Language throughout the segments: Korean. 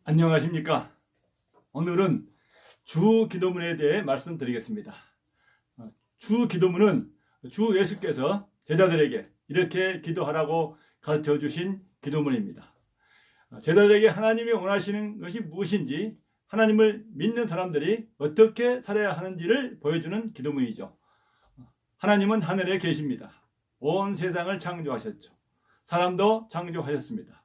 안녕하십니까. 오늘은 주 기도문에 대해 말씀드리겠습니다. 주 기도문은 주 예수께서 제자들에게 이렇게 기도하라고 가르쳐 주신 기도문입니다. 제자들에게 하나님이 원하시는 것이 무엇인지, 하나님을 믿는 사람들이 어떻게 살아야 하는지를 보여주는 기도문이죠. 하나님은 하늘에 계십니다. 온 세상을 창조하셨죠. 사람도 창조하셨습니다.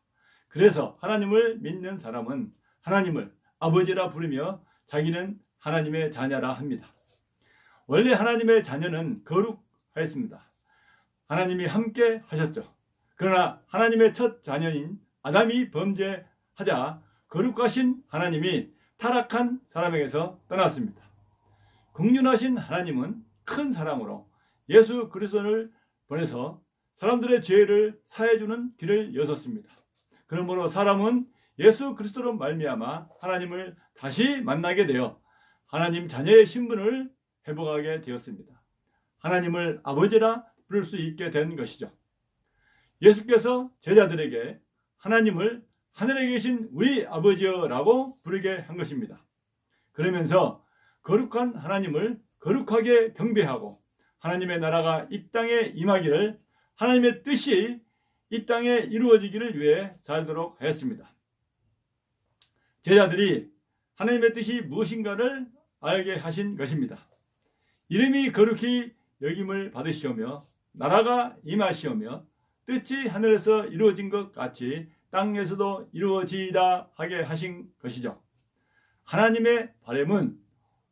그래서 하나님을 믿는 사람은 하나님을 아버지라 부르며 자기는 하나님의 자녀라 합니다. 원래 하나님의 자녀는 거룩하였습니다. 하나님이 함께 하셨죠. 그러나 하나님의 첫 자녀인 아담이 범죄하자 거룩하신 하나님이 타락한 사람에게서 떠났습니다. 긍휼하신 하나님은 큰 사랑으로 예수 그리스도를 보내서 사람들의 죄를 사해주는 길을 여셨습니다. 그러므로 사람은 예수 그리스도로 말미암아 하나님을 다시 만나게 되어 하나님 자녀의 신분을 회복하게 되었습니다. 하나님을 아버지라 부를 수 있게 된 것이죠. 예수께서 제자들에게 하나님을 하늘에 계신 우리 아버지여라고 부르게 한 것입니다. 그러면서 거룩한 하나님을 거룩하게 경배하고 하나님의 나라가 이 땅에 임하기를, 하나님의 뜻이 이 땅에 이루어지기를 위해 살도록 하였습니다. 제자들이 하나님의 뜻이 무엇인가를 알게 하신 것입니다. 이름이 거룩히 여김을 받으시오며 나라가 임하시오며 뜻이 하늘에서 이루어진 것 같이 땅에서도 이루어지이다 하게 하신 것이죠. 하나님의 바람은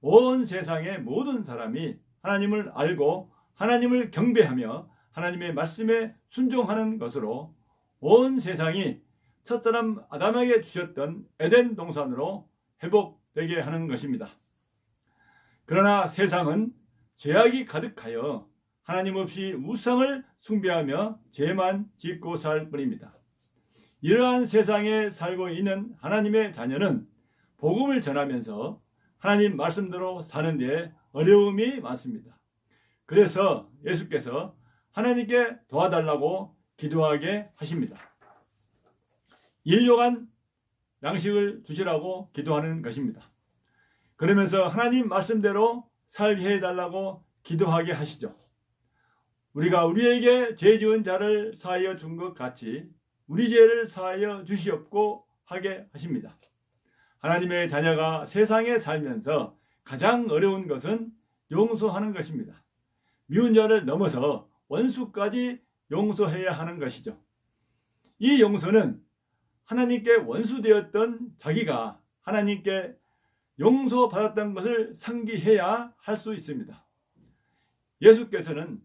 온 세상의 모든 사람이 하나님을 알고 하나님을 경배하며 하나님의 말씀에 순종하는 것으로 온 세상이 첫사람 아담에게 주셨던 에덴 동산으로 회복되게 하는 것입니다. 그러나 세상은 죄악이 가득하여 하나님 없이 우상을 숭배하며 죄만 짓고 살 뿐입니다. 이러한 세상에 살고 있는 하나님의 자녀는 복음을 전하면서 하나님 말씀대로 사는 데 어려움이 많습니다. 그래서 예수께서 하나님께 도와달라고 기도하게 하십니다. 일용할 양식을 주시라고 기도하는 것입니다. 그러면서 하나님 말씀대로 살게 해달라고 기도하게 하시죠. 우리가 우리에게 죄 지은 자를 사하여 준 것 같이 우리 죄를 사하여 주시옵고 하게 하십니다. 하나님의 자녀가 세상에 살면서 가장 어려운 것은 용서하는 것입니다. 미운 자를 넘어서 원수까지 용서해야 하는 것이죠. 이 용서는 하나님께 원수되었던 자기가 하나님께 용서받았던 것을 상기해야 할 수 있습니다. 예수께서는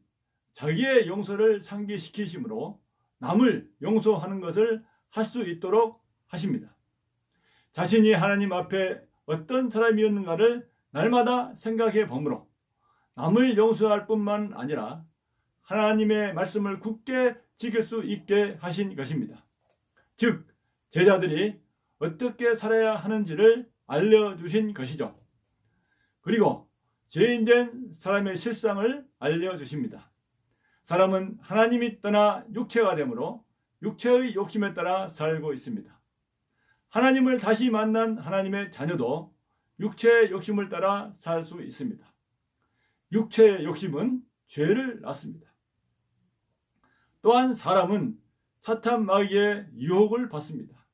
자기의 용서를 상기시키심으로 남을 용서하는 것을 할 수 있도록 하십니다. 자신이 하나님 앞에 어떤 사람이었는가를 날마다 생각해 보므로 남을 용서할 뿐만 아니라 하나님의 말씀을 굳게 지킬 수 있게 하신 것입니다. 즉, 제자들이 어떻게 살아야 하는지를 알려주신 것이죠. 그리고 죄인된 사람의 실상을 알려주십니다. 사람은 하나님이 떠나 육체가 되므로 육체의 욕심에 따라 살고 있습니다. 하나님을 다시 만난 하나님의 자녀도 육체의 욕심을 따라 살 수 있습니다. 육체의 욕심은 죄를 낳습니다. 또한 사람은 사탄 마귀의 유혹을 받습니다.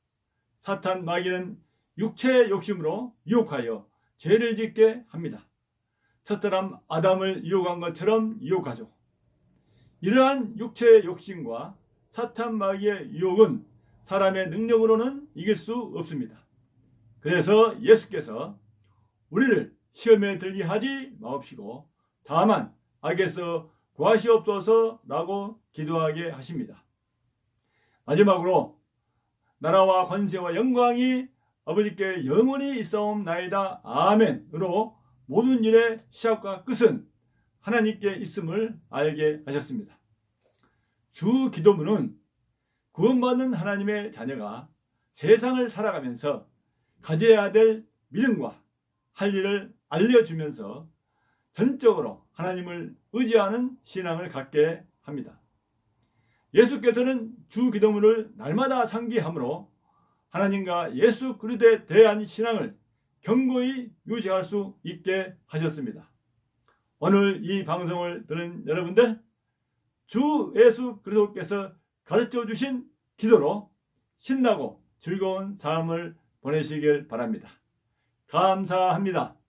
사탄 마귀는 육체의 욕심으로 유혹하여 죄를 짓게 합니다. 첫사람 아담을 유혹한 것처럼 유혹하죠. 이러한 육체의 욕심과 사탄 마귀의 유혹은 사람의 능력으로는 이길 수 없습니다. 그래서 예수께서 우리를 시험에 들게 하지 마옵시고 다만 악에서 구하시옵소서라고 기도하게 하십니다. 마지막으로 나라와 권세와 영광이 아버지께 영원히 있사옵나이다 아멘으로 모든 일의 시작과 끝은 하나님께 있음을 알게 하셨습니다. 주 기도문은 구원받는 하나님의 자녀가 세상을 살아가면서 가져야 될 믿음과 할 일을 알려주면서 전적으로 하나님을 의지하는 신앙을 갖게 합니다. 예수께서는 주 기도문을 날마다 상기함으로 하나님과 예수 그리스도에 대한 신앙을 견고히 유지할 수 있게 하셨습니다. 오늘 이 방송을 들은 여러분들, 주 예수 그리스도께서 가르쳐 주신 기도로 신나고 즐거운 삶을 보내시길 바랍니다. 감사합니다.